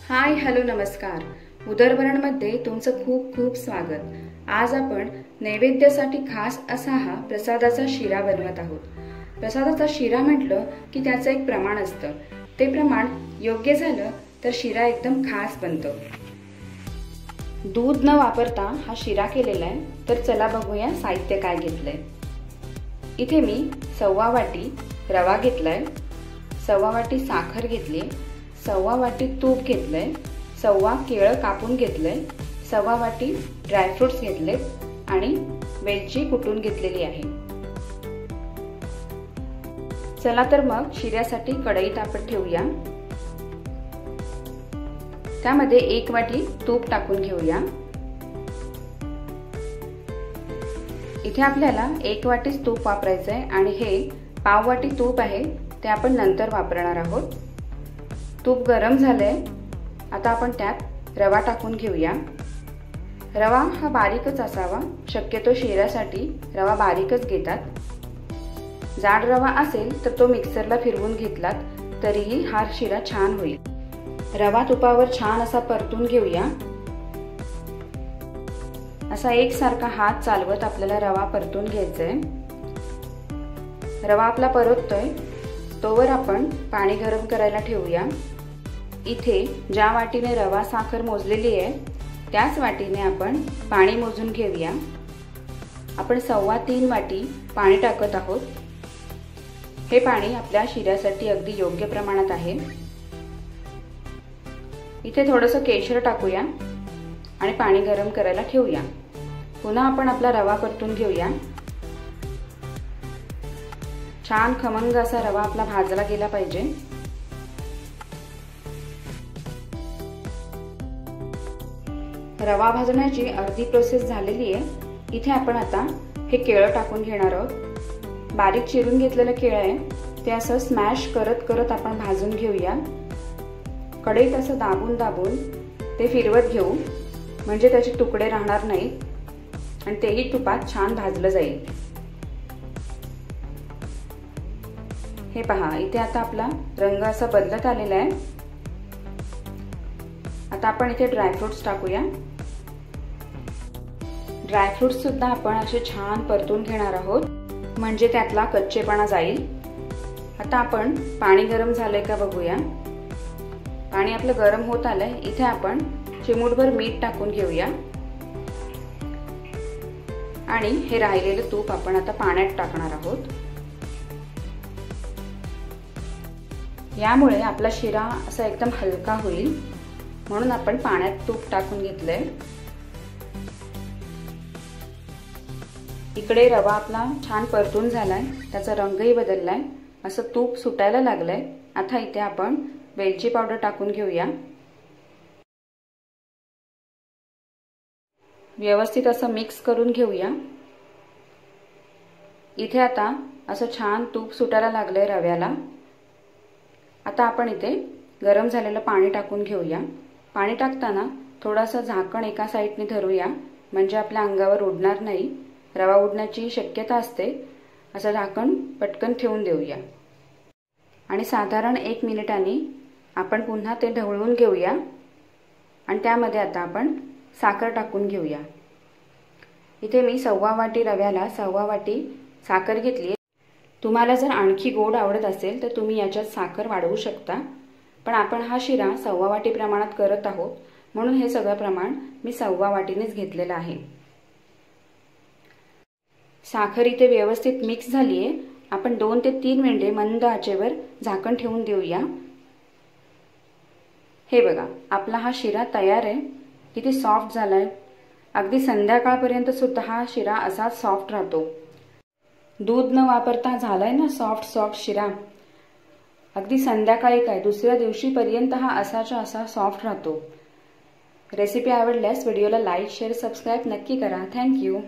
Hi hello नमस्कार। उदरवरणमध्ये तुमचं खूप खूप स्वागत। आज आपण नैवेद्यासाठी खास असा हा प्रसादाचा शिरा बनवत आहोत। प्रसादाचा शिरा म्हटलं की त्याचं एक प्रमाण असतं, ते प्रमाण योग्य झालं तर शिरा एकदम खास बनतो। दूध न वापरता हा शिरा केलेला आहे, तर चला बघूया साहित्य काय घेतलंय। इथे मी 1/4 वाटी रवा घेतलाय, 1/4 वाटी साखर घेतली, 1/4 वाटी तूप घेतलंय, 1/4 केळं कापून घेतलंय, 1/4 वाटी ड्रायफ्रुट्स घेतले आणि वेलची कुटून घेतलेली आहे। चला तर मग शिऱ्यासाठी कढई तापत ठेवूया। त्यामध्ये 1 वाटी तूप टाकून घेऊया। इथे आपल्याला 1 वाटीच तूप वापरायचं आहे आणि हे 1/2 वाटी तूप आहे, ते आपण नंतर वापरणार आहोत। तूप गरम झालंय, आता आपण त्यात रवा टाकून घेऊया। रवा हा बारीकच असावा, शक्यतो शिऱ्यासाठी रवा बारीकच घेतात। जाड रवा असेल तर तो मिक्सरला फिरवून घेतलात तरीही हा शिरा छान होईल। रवा तुपावर छान असा परतून घेऊया। असा एकसारखा हात चालवत आपल्याला रवा परतून घ्यायचा आहे। रवा आपला परततोय तोवर आपण पाणी गरम करायला ठेवूया। इथे ज्या वाटीने रवा साखर मोजलेली आहे त्याच वाटीने आपण पाणी मोजून घेऊया। आपण 3.25 वाटी पाणी टाकत आहोत। हे पाणी आपल्या शिऱ्यासाठी अगदी योग्य प्रमाणात आहे। इथे थोडंसं केशर टाकूया आणि पाणी गरम करायला ठेवूया। पुन्हा आपण आपला रवा परतून घेऊया। छान खमंग असा रवा आपला भाजला गेला पाहिजे। रवा भाजण्याची अर्धी प्रोसेस झालेली आहे। इथे आपण आता हे केळं टाकून घेणार आहोत। बारीक चिरून घेतलेलं केळं आहे, ते असं स्मॅश करत करत आपण भाजून घेऊया। कढईत असं दाबून दाबून ते फिरवत घेऊ, म्हणजे त्याचे तुकडे राहणार नाहीत आणि तेही तुपात छान भाजलं जाईल। हे पहा, इथे आता आपला रंग असा बदलत आलेला आहे। आता आपण इथे ड्रायफ्रुट्स टाकूया। ड्रायफ्रुट्स सुद्धा आपण असे छान परतून घेणार आहोत, म्हणजे त्यातला कच्चेपणा जाईल। आता आपण पाणी गरम झालंय का बघूया। पाणी आपलं गरम होत आलंय। इथे आपण चिमूटभर मीठ टाकून घेऊया आणि हे राहिलेलं तूप आपण आता पाण्यात टाकणार आहोत। यामुळे आपला शिरा असा एकदम हलका होईल, म्हणून आपण पाण्यात तूप टाकून घेतलंय। इकडे रवा आपला छान परतून झालाय, त्याचा रंगही बदललाय, असं तूप सुटायला लागलंय। आता इथे आपण वेलची पावडर टाकून घेऊया। व्यवस्थित असं मिक्स करून घेऊया। इथे आता असं छान तूप सुटायला लागलंय रव्याला। आता आपण इथे गरम झालेलं पाणी टाकून घेऊया। पाणी टाकताना थोडंसं झाकण एका साईडने धरूया, म्हणजे आपल्या अंगावर उडणार नाही। रवा उडण्याची शक्यता असते, असं झाकण पटकन ठेवून देऊया आणि साधारण 1 मिनिटांनी आपण पुन्हा ते ढवळून घेऊया आणि त्यामध्ये आता आपण साखर टाकून घेऊया। इथे मी 1/4 वाटी रव्याला 1/4 वाटी साखर घेतली। तुम्हाला जर आणखी गोड आवडत असेल तर तुम्ही याच्यात साखर वाढवू शकता, पण आपण हा शिरा 1/4 वाटी प्रमाणात करत आहोत, म्हणून हे सगळं प्रमाण मी 1/4 वाटीनेच घेतलेलं आहे। साखर इथे व्यवस्थित मिक्स झालीये। आपण 2 ते 3 मिनिटे मंद आचेवर झाकण ठेवून देऊया। हे बघा, आपला हा शिरा तयार आहे। किती सॉफ्ट झालाय। अगदी संध्याकाळपर्यंत सुद्धा हा शिरा असा सॉफ्ट राहतो। दूध न वापरता झालाय ना सॉफ्ट शिरा। अगदी संध्याकाळी काय दुसऱ्या दिवशीपर्यंत हा असाच्या असा सॉफ्ट राहतो। रेसिपी आवडल्यास व्हिडिओला लाईक, शेअर, सबस्क्राईब नक्की करा। थँक्यू।